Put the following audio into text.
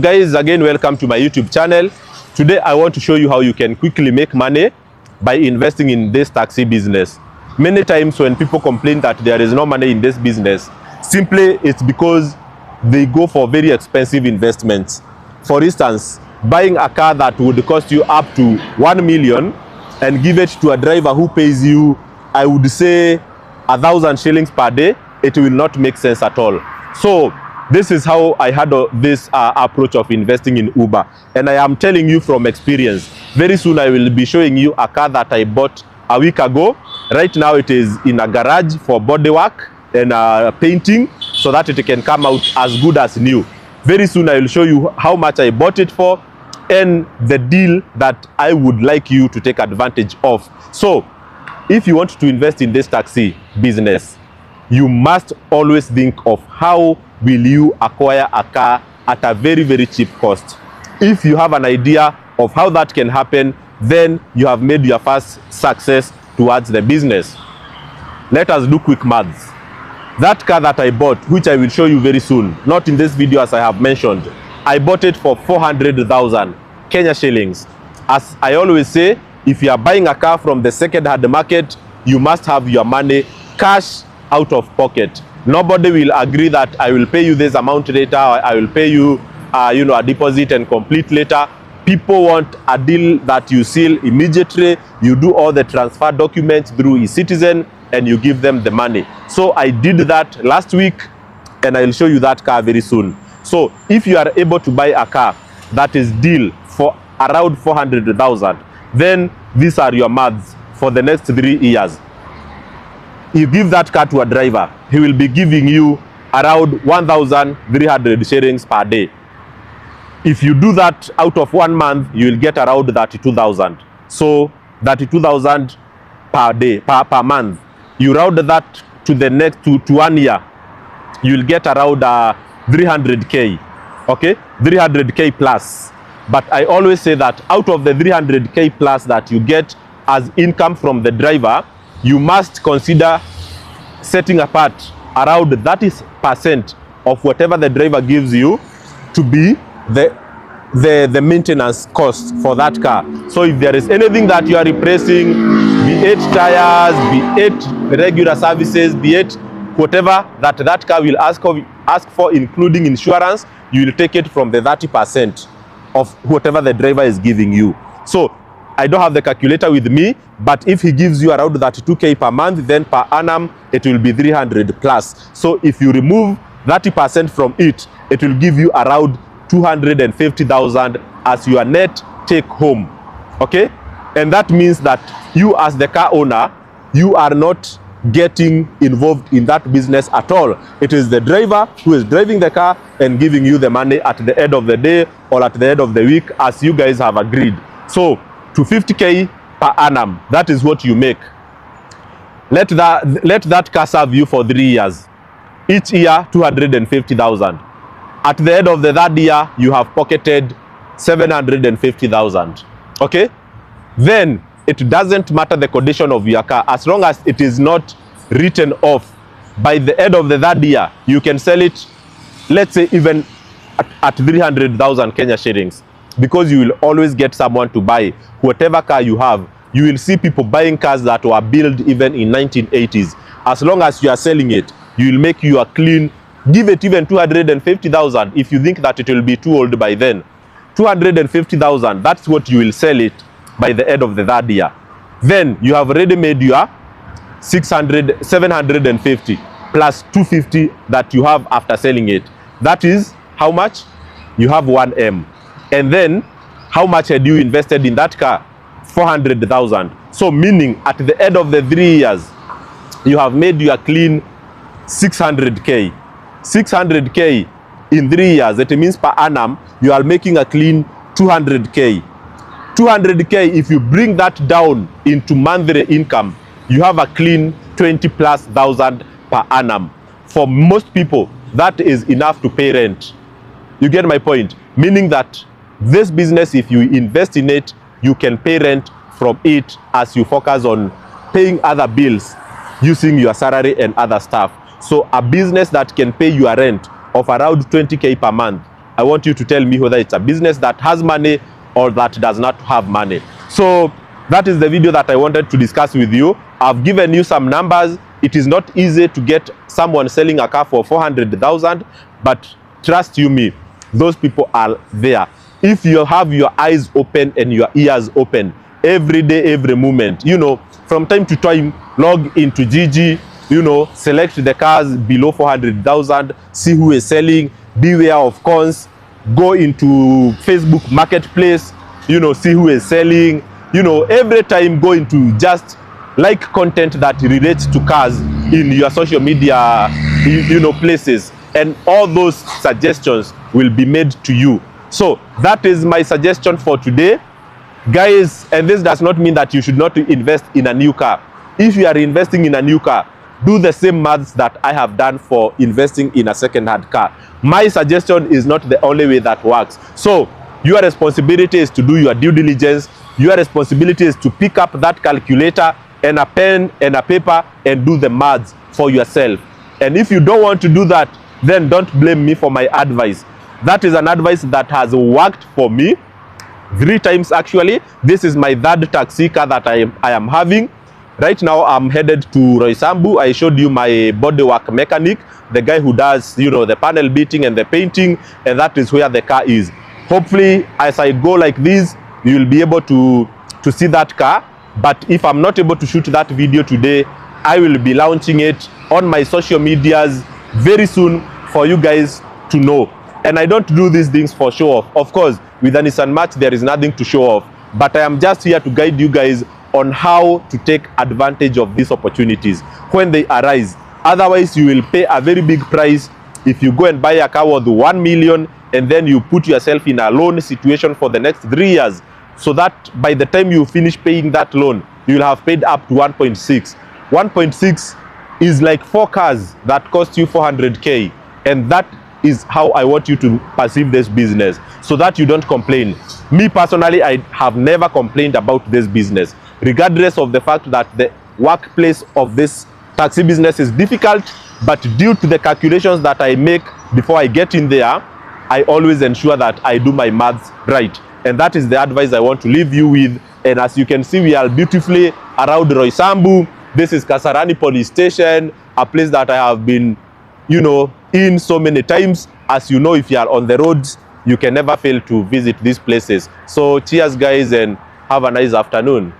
Guys, again, welcome to my YouTube channel. Today I want to show you how you can quickly make money by investing in this taxi business. Many times when people complain that there is no money in this business, simply it's because they go for very expensive investments. For instance, buying a car that would cost you up to 1 million and give it to a driver who pays you, I would say, 1,000 shillings per day, it will not make sense at all. So this is how I had this approach of investing in Uber. And I am telling you from experience, very soon I will be showing you a car that I bought a week ago. Right now it is in a garage for body work and painting so that it can come out as good as new. Very soon I will show you how much I bought it for and the deal that I would like you to take advantage of. So if you want to invest in this taxi business, you must always think of how will you acquire a car at a very, very cheap cost. If you have an idea of how that can happen, then you have made your first success towards the business. Let us do quick maths. That car that I bought, which I will show you very soon, not in this video as I have mentioned, I bought it for 400,000 Kenya shillings. As I always say, if you are buying a car from the second-hand market, you must have your money cash out of pocket. Nobody will agree that I will pay you this amount later, or I will pay you a deposit and complete later. People want a deal that you seal immediately. You do all the transfer documents through eCitizen and you give them the money. So I did that last week and I'll show you that car very soon. So if you are able to buy a car that is deal for around 400,000, then these are your maths for the next 3 years. You give that car to a driver, he will be giving you around 1,300 shillings per day. If you do that out of 1 month, you will get around 32,000. So 32,000 per day, per month. You round that to the next to 1 year, you will get around 300k. Okay, 300k plus. But I always say that out of the 300k plus that you get as income from the driver, you must consider setting apart around 30% of whatever the driver gives you to be the maintenance cost for that car. So if there is anything that you are replacing, be it tires, be it regular services, be it whatever that car will ask for, including insurance, you will take it from the 30% of whatever the driver is giving you. So I don't have the calculator with me, but if he gives you around 32k per month, then per annum it will be 300 plus. So if you remove 30% from it, it will give you around 250,000 as your net take home. Okay, and that means that you as the car owner, you are not getting involved in that business at all. It is the driver who is driving the car and giving you the money at the end of the day or at the end of the week as you guys have agreed. So 250k per annum, that is what you make. Let that car serve you for 3 years. Each year 250,000. At the end of the third year, you have pocketed 750,000. Okay, then it doesn't matter the condition of your car, as long as it is not written off. By the end of the third year, you can sell it, let's say even at 300,000 Kenya shillings, because you will always get someone to buy whatever car you have. You will see people buying cars that were built even in 1980s. As long as you are selling it, you will make your clean. Give it even 250,000 if you think that it will be too old by then. 250,000, that's what you will sell it by the end of the third year. Then you have already made your 750 plus 250 that you have after selling it. That is how much? You have 1M. And then how much had you invested in that car? 400,000. So meaning at the end of the 3 years, you have made your clean 600k. 600k in 3 years. It means per annum you are making a clean 200k. 200k, if you bring that down into monthly income, you have a clean 20,000+ per annum. For most people, that is enough to pay rent. You get my point? Meaning that this business, if you invest in it, you can pay rent from it as you focus on paying other bills using your salary and other stuff. So a business that can pay your rent of around 20k per month, I want you to tell me whether it's a business that has money or that does not have money. So that is the video that I wanted to discuss with you. I've given you some numbers. It is not easy to get someone selling a car for 400,000, but trust you me, those people are there. If you have your eyes open and your ears open every day, every moment, you know, from time to time, log into Gigi, you know, select the cars below 400,000, see who is selling, beware of cons, go into Facebook Marketplace, you know, see who is selling, you know, every time go into just like content that relates to cars in your social media, you know, places, and all those suggestions will be made to you. So that is my suggestion for today, guys. And this does not mean that you should not invest in a new car. If you are investing in a new car, do the same maths that I have done for investing in a second-hand car. My suggestion is not the only way that works. So your responsibility is to do your due diligence. Your responsibility is to pick up that calculator and a pen and a paper and do the maths for yourself. And if you don't want to do that, then don't blame me for my advice. That is an advice that has worked for me 3 times actually. This is my 3rd taxi car that I am having. Right now I'm headed to Roysambu. I showed you my bodywork mechanic, the guy who does, you know, the panel beating and the painting, and that is where the car is. Hopefully, as I go like this, you will be able to see that car. But if I'm not able to shoot that video today, I will be launching it on my social medias very soon for you guys to know. And I don't do these things for show off. Of course, with a Nissan Match, there is nothing to show off. But I am just here to guide you guys on how to take advantage of these opportunities when they arise. Otherwise, you will pay a very big price if you go and buy a car worth 1 million and then you put yourself in a loan situation for the next 3 years, so that by the time you finish paying that loan, you will have paid up to 1.6. 1.6 is like 4 cars that cost you 400k, and that is how I want you to perceive this business, so that you don't complain. Me personally, I have never complained about this business, regardless of the fact that the workplace of this taxi business is difficult. But due to the calculations that I make before I get in there, I always ensure that I do my maths right. And that is the advice I want to leave you with. And as you can see, we are beautifully around Roysambu. This is Kasarani Police Station, a place that I have been, you know, in so many times. As you know, if you are on the roads, you can never fail to visit these places. So cheers, guys, and have a nice afternoon.